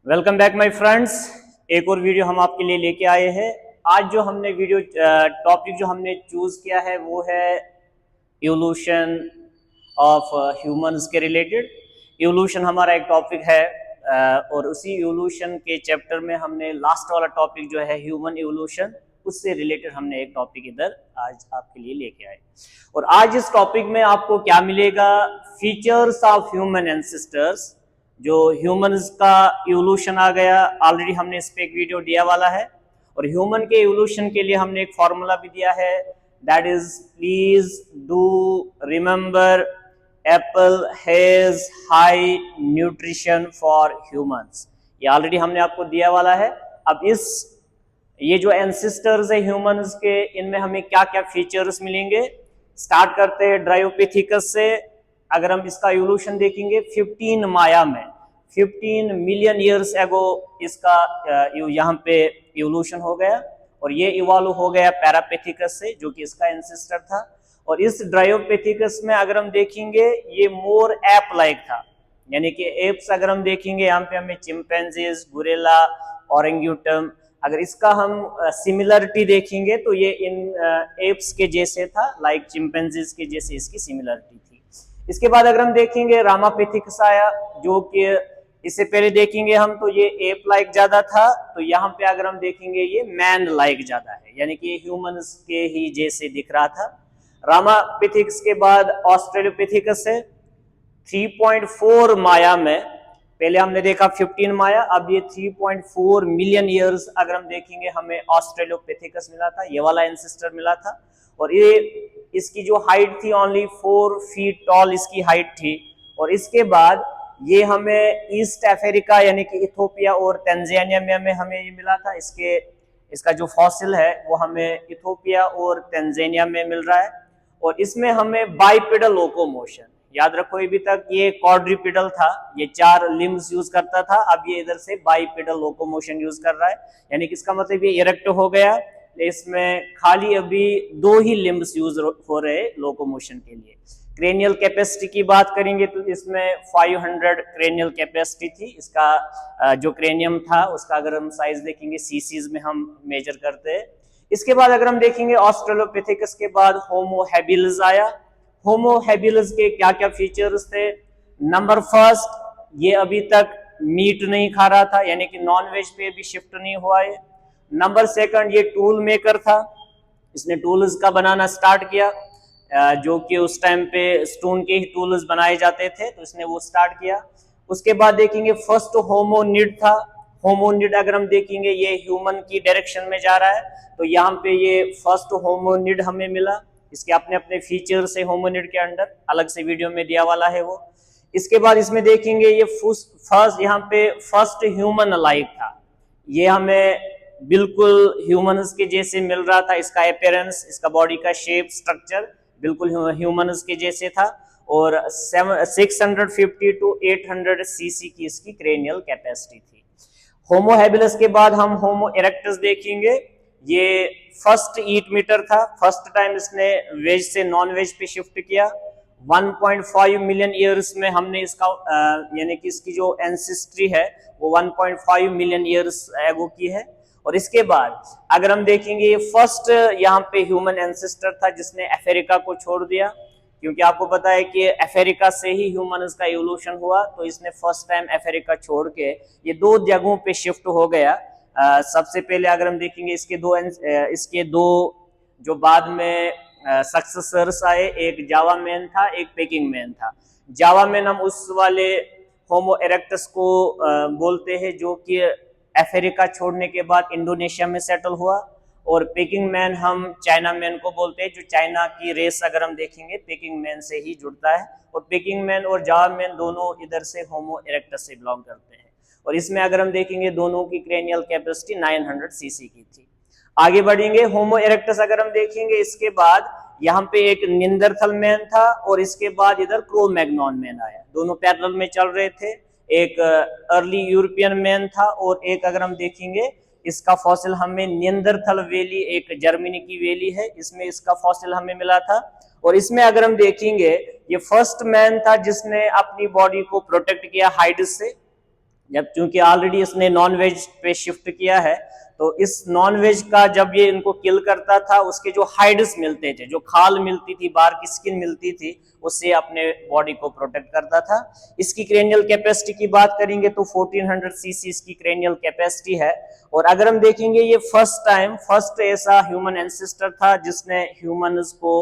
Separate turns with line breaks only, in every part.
Welcome back my friends. एक और video हम आपके लिए लेके आए हैं। आज जो हमने वीडियो टॉपिक जो हमने चूज किया है वो है इवोल्यूशन ऑफ ह्यूमंस के रिलेटेड। इवोल्यूशन हमारा एक टॉपिक है और उसी इवोल्यूशन के चैप्टर में हमने लास्ट वाला टॉपिक जो है ह्यूमन इवोल्यूशन, उससे रिलेटेड हमने एक टॉपिक इधर आज आपके लिए लेके आए। और आज इस टॉपिक में आपको क्या मिलेगा? Features of human ancestors. जो ह्यूमंस का इवोल्यूशन आ गया, ऑलरेडी हमने इस पे एक वीडियो दिया वाला है। और ह्यूमन के इवोल्यूशन के लिए हमने एक फॉर्मूला भी दिया है, that is please do remember Apple has high nutrition for humans. ये ऑलरेडी हमने आपको दिया वाला है। अब ये जो एंसेस्टर्स है ह्यूमंस के, इनमें हमें क्या क्या फीचर्स मिलेंगे। स्टार्ट करते हैं ड्रायोपिथिकस से। अगर हम इसका इवोल्यूशन देखेंगे 15 माया में, 15 मिलियन ईयर्स एगो इसका यहाँ पे इवोल्यूशन हो गया और ये इवॉल्व हो गया पैरापेथिकस से, जो कि इसका एंसेस्टर था। और इस ड्रायोपेथिकस में अगर हम देखेंगे ये मोर एप लाइक था, यानी कि एप्स अगर हम देखेंगे यहाँ पे हमें चिंपैंजीज, गोरिल्ला, ओरेंगुटन, अगर इसका हम सिमिलरिटी देखेंगे तो ये इन एप्स के जैसे था, लाइक चिंपैंजीज के जैसे इसकी सिमिलरिटी थी। इसके बाद अगर हम देखेंगे रामापिथिकस आया, जो कि इससे पहले देखेंगे हम तो ये एप लाइक ज्यादा था, तो यहाँ पे अगर हम देखेंगे ये मैन लाइक ज्यादा है, यानी कि ह्यूमंस के ही जैसे दिख रहा था। रामापिथिकस के बाद ऑस्ट्रेलोपिथिकस है 3.4 माया में। पहले हमने देखा 15 माया, अब ये 3.4 मिलियन ईयर्स अगर हम देखेंगे हमें ऑस्ट्रेलोपिथिकस मिला था, ये वाला एंसेस्टर मिला था। और ये इसकी जो हाइट थी ओनली 4 फीट टॉल इसकी हाइट थी। और इसके बाद ये हमें ईस्ट अफ्रीका यानी कि इथोपिया और तंजानिया में हमें ये मिला था। इसका जो फॉसिल है वो हमें इथोपिया और तंजानिया में मिल रहा है। और इसमें हमें बाइपेडल लोकोमोशन, याद रखो अभी तक ये क्वाड्रिपेडल था, ये 4 लिम्स यूज करता था, अब ये इधर से बाइपेडल लोकोमोशन यूज कर रहा है, यानी कि इसका मतलब ये इरेक्ट हो गया। इसमें खाली अभी 2 ही लिम्स यूज हो रहे लोकोमोशन के लिए। क्रेनियल कैपेसिटी की बात करेंगे तो इसमें 500 क्रेनियल कैपेसिटी थी। इसका जो क्रेनियम था उसका अगर हम साइज देखेंगे सीसीज में हम मेजर करते हैं। इसके बाद अगर हम देखेंगे ऑस्ट्रेलोपिथेकस के बाद होमो हैबिलिस आया। होमो हैबिलिस के क्या क्या फीचर्स थे? नंबर फर्स्ट, ये अभी तक मीट नहीं खा रहा था, यानी कि नॉन वेज पे भी शिफ्ट नहीं हुआ है। नंबर सेकंड, ये टूल मेकर था, इसने टूल्स का बनाना स्टार्ट किया, जो कि उस टाइम पे स्टोन के ही टूल्स बनाए जाते थे, तो इसने वो स्टार्ट किया। उसके बाद देखेंगे फर्स्ट होमोनिड था। होमोनिड अगर हम देखेंगे ये ह्यूमन की डायरेक्शन में जा रहा है, तो यहाँ पे ये फर्स्ट होमोनिड हमें मिला। इसके अपने अपने फीचर्स है होमोनिड के अंडर, अलग से वीडियो में दिया वाला है वो। इसके बाद इसमें देखेंगे ये फर्स्ट यहाँ पे फर्स्ट ह्यूमन लाइक था, ये हमें बिल्कुल ह्यूमंस के जैसे मिल रहा था। इसका अपीयरेंस, इसका बॉडी का शेप, स्ट्रक्चर बिल्कुल ह्यूमंस के जैसे था। और 650 to 800 सीसी की इसकी क्रेनियल कैपेसिटी थी। होमो हैबिलिस के बाद हम होमो इरेक्टस देखेंगे। ये फर्स्ट ईट मीटर था, फर्स्ट टाइम इसने वेज से नॉन वेज पे शिफ्ट किया। 1.5 मिलियन ईयर्स में हमने इसका यानी कि इसकी जो एंसेस्ट्री है वो 1.5 मिलियन ईयर्स एगो की है। और इसके बाद अगर हम देखेंगे ये फर्स्ट यहाँ पे ह्यूमन एंसेस्टर था जिसने अफ्रीका को छोड़ दिया, क्योंकि आपको पता है कि अफ्रीका से ही ह्यूमंस का इवोल्यूशन हुआ, तो इसने फर्स्ट टाइम अफ्रीका छोड़ के ये 2 जगहों पे शिफ्ट हो गया। सबसे पहले अगर हम देखेंगे इसके दो जो बाद में सक्सेसर्स आए, एक जावा मैन था, एक पेकिंग मैन था। जावा मैन हम उस वाले होमो इरेक्टस को बोलते हैं जो कि अफ्रीका छोड़ने के बाद इंडोनेशिया में सेटल हुआ। और पेकिंग मैन हम चाइना मैन को बोलते हैं, जो चाइना की रेस अगर हम देखेंगे पेकिंग मैन से ही जुड़ता है। और पेकिंग मैन और जावा मैन दोनों इधर से होमो इरेक्टस से बिलोंग करते हैं। और इसमें अगर हम देखेंगे दोनों की क्रेनियल कैपेसिटी 900 सीसी की थी। आगे बढ़ेंगे, होमो इरेक्टस अगर हम देखेंगे, इसके बाद यहाँ पे एक निंदरथल मैन था और इसके बाद इधर क्रो-मैग्नोन मैन आया। दोनों पैरेलल में चल रहे थे। एक अर्ली यूरोपियन मैन था और एक अगर हम देखेंगे इसका फॉसिल हमें निंदरथल वैली, एक जर्मनी की वैली है, इसमें इसका फॉसिल हमें मिला था। और इसमें अगर हम देखेंगे ये फर्स्ट मैन था जिसने अपनी बॉडी को प्रोटेक्ट किया हाइड से, जब चूंकि ऑलरेडी इसने नॉन वेज पे शिफ्ट किया है, तो इस नॉन वेज का जब ये इनको किल करता था, उसके जो हाइड्स मिलते थे, जो खाल मिलती थी, बाहर की स्किन मिलती थी, उससे अपने बॉडी को प्रोटेक्ट करता था। इसकी क्रेनियल कैपेसिटी की बात करेंगे तो 1400 सीसी इसकी क्रेनियल कैपेसिटी है। और अगर हम देखेंगे, ये फर्स्ट ऐसा ह्यूमन एंसेस्टर था जिसने ह्यूमंस को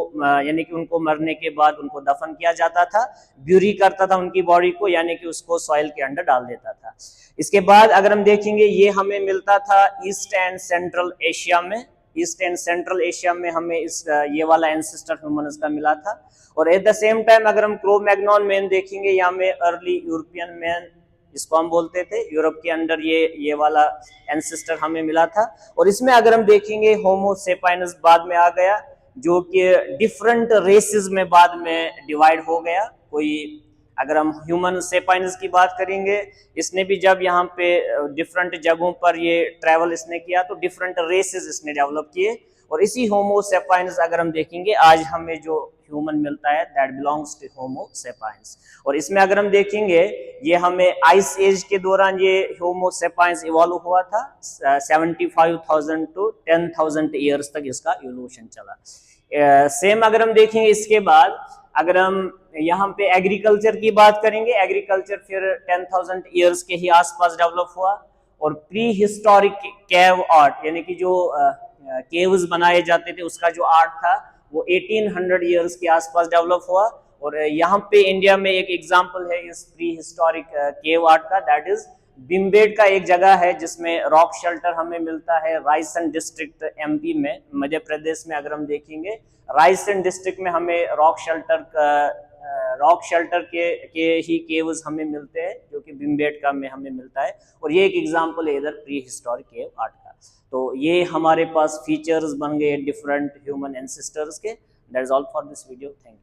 यानी कि उनको मरने के बाद उनको दफन किया जाता था, ब्यूरी करता था उनकी बॉडी को, यानी कि उसको सॉइल के अंदर डाल देता था। इसके बाद अगर हम देखेंगे, ये हमें मिलता था ईस्ट एंड सेंट्रल एशिया में। ईस्ट एंड सेंट्रल एशिया में हमें इस ये वाला एंसेस्टर ह्यूमनस का मिला था। और एट द सेम टाइम अगर हम क्रो-मैग्नॉन मैन देखेंगे, यहाँ में अर्ली यूरोपियन मैन इसको हम बोलते थे, यूरोप के अंदर ये वाला एंसेस्टर हमें मिला था। और इसमें अगर हम देखेंगे, होमो सेपियंस बाद में आ गया, जो कि डिफरेंट रेसेस में बाद में डिवाइड हो गया। कोई अगर हम ह्यूमन सेपियंस की बात करेंगे, इसने भी जब यहाँ पे डिफरेंट जगहों पर ये ट्रैवल इसने किया, तो डिफरेंट रेसेस इसने डेवलप किए। और इसी होमो सेपियंस अगर हम देखेंगे, आज हमें जो ह्यूमन मिलता है, that belongs to homo sapiens. और इसमें अगर हम देखेंगे, ये हमें आइस एज के दौरान ये होमो सेपियंस इवॉल्व हुआ था। 75,000 टू 10,000 ईयर्स तक इसका इवोल्यूशन चला। सेम अगर हम देखेंगे, इसके बाद अगर हम यहाँ पे एग्रीकल्चर की बात करेंगे, एग्रीकल्चर फिर 10,000 ईयर्स के ही आसपास डेवलप हुआ। और प्री हिस्टोरिक केव आर्ट, यानी कि जो केव्स बनाए जाते थे, उसका जो आर्ट था, वो 1800 ईयर्स के आसपास डेवलप हुआ। और यहाँ पे इंडिया में एक एग्जांपल है इस प्री हिस्टोरिक केव आर्ट का, दैट इज भीमबेटका एक जगह है जिसमें रॉक शेल्टर हमें मिलता है। रायसेन डिस्ट्रिक्ट एमपी में, मध्य प्रदेश में अगर हम देखेंगे, रायसेन डिस्ट्रिक्ट में हमें रॉक शेल्टर के ही केव्स हमें मिलते हैं, जो कि भीमबेटका में हमें मिलता है। और ये एक एग्जांपल है इधर प्री हिस्टोरिक केव आर्ट का। तो ये हमारे पास फीचर्स बन गए डिफरेंट ह्यूमन एंसेस्टर्स के। That is all for this video. Thank you.